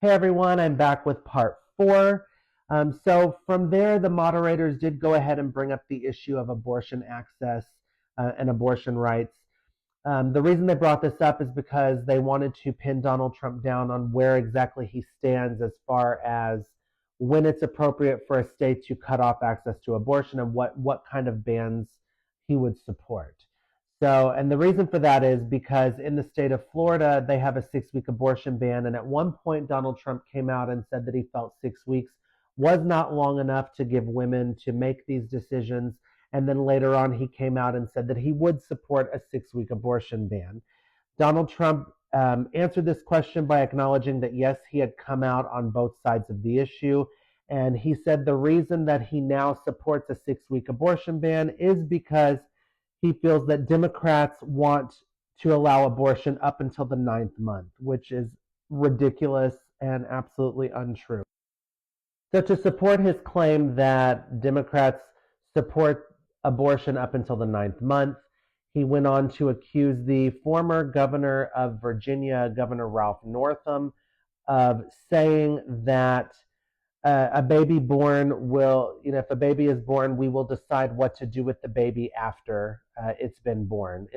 Hey everyone, I'm back with part four. So from there, the moderators did go ahead and bring up the issue of abortion access and abortion rights. The reason they brought this up is because they wanted to pin Donald Trump down on where exactly he stands as far as when it's appropriate for a state to cut off access to abortion and what kind of bans he would support. So, and the reason for that is because in the state of Florida, they have a 6 week abortion ban. And at one point, Donald Trump came out and said that he felt 6 weeks was not long enough to give women to make these decisions. And then later on, he came out and said that he would support a 6 week abortion ban. Donald Trump answered this question by acknowledging that, yes, he had come out on both sides of the issue. And he said the reason that he now supports a 6 week abortion ban is because he feels that Democrats want to allow abortion up until the ninth month, which is ridiculous and absolutely untrue. So, to support his claim that Democrats support abortion up until the ninth month, he went on to accuse the former governor of Virginia, Governor Ralph Northam, of saying that a baby born will, if a baby is born, we will decide what to do with the baby after it's been born,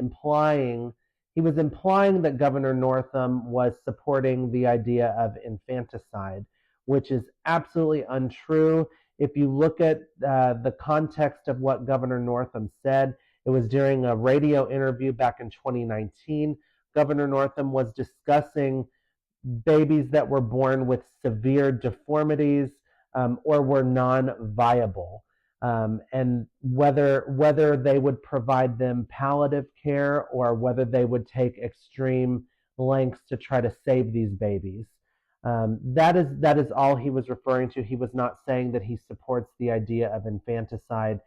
he was implying that Governor Northam was supporting the idea of infanticide, which is absolutely untrue. If you look at the context of what Governor Northam said, it was during a radio interview back in 2019. Governor Northam was discussing babies that were born with severe deformities or were non-viable, and whether they would provide them palliative care or whether they would take extreme lengths to try to save these babies. That is all he was referring to. He was not saying that he supports the idea of infanticide.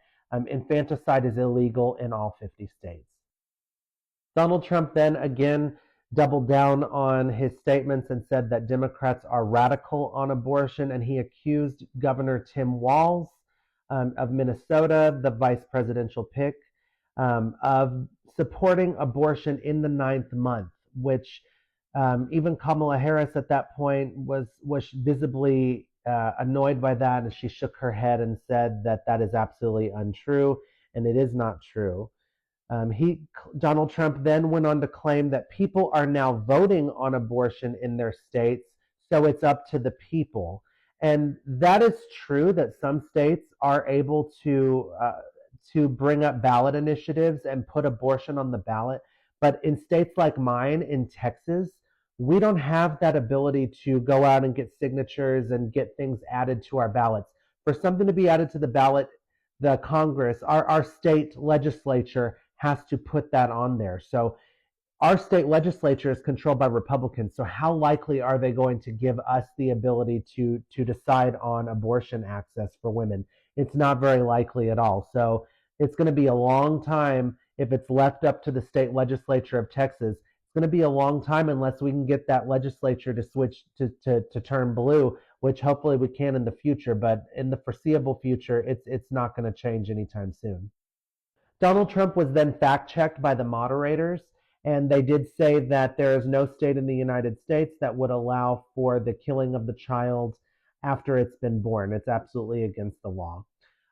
Infanticide is illegal in all 50 states. Donald Trump then again doubled down on his statements and said that Democrats are radical on abortion, and he accused Governor Tim Walz of Minnesota, the vice presidential pick, of supporting abortion in the ninth month, which even Kamala Harris at that point was visibly annoyed by that, and she shook her head and said that that is absolutely untrue, and it is not true. Donald Trump then went on to claim that people are now voting on abortion in their states, so it's up to the people. And that is true that some states are able to bring up ballot initiatives and put abortion on the ballot. But in states like mine, in Texas, we don't have that ability to go out and get signatures and get things added to our ballots. For something to be added to the ballot, the Congress, our state legislature has to put that on there. So our state legislature is controlled by Republicans. So how likely are they going to give us the ability to decide on abortion access for women? It's not very likely at all. So it's going to be a long time if it's left up to the state legislature of Texas. It's going to be a long time unless we can get that legislature to switch to turn blue, which hopefully we can in the future. But in the foreseeable future, it's not going to change anytime soon. Donald Trump was then fact checked by the moderators, and they did say that there is no state in the United States that would allow for the killing of the child after it's been born. It's absolutely against the law.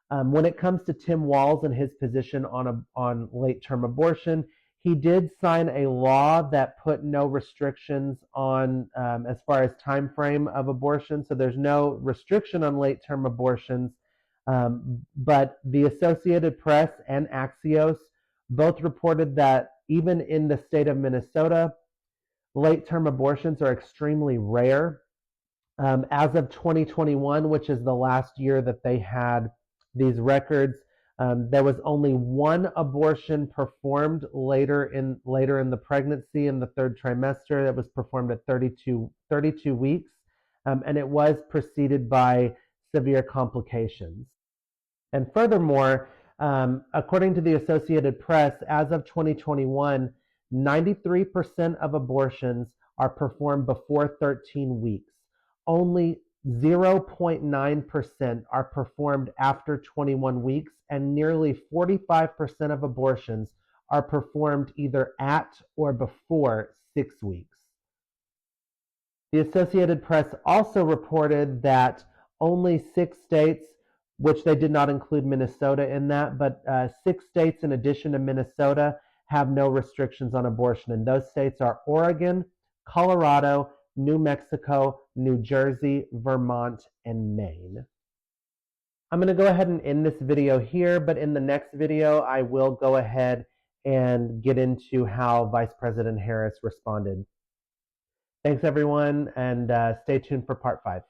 When it comes to Tim Walz and his position on late-term abortion, he did sign a law that put no restrictions on as far as time frame of abortion. So there's no restriction on late-term abortions. But the Associated Press and Axios both reported that even in the state of Minnesota, late-term abortions are extremely rare. As of 2021, which is the last year that they had these records, there was only one abortion performed later in the pregnancy in the third trimester that was performed at 32 weeks, and it was preceded by severe complications. And furthermore, according to the Associated Press, as of 2021, 93% of abortions are performed before 13 weeks. Only 0.9% are performed after 21 weeks, and nearly 45% of abortions are performed either at or before 6 weeks. The Associated Press also reported that only 6 states, which they did not include Minnesota in that, but 6 states in addition to Minnesota have no restrictions on abortion. And those states are Oregon, Colorado, New Mexico, New Jersey, Vermont, and Maine. I'm going to go ahead and end this video here, but in the next video, I will go ahead and get into how Vice President Harris responded. Thanks, everyone, and stay tuned for part 5.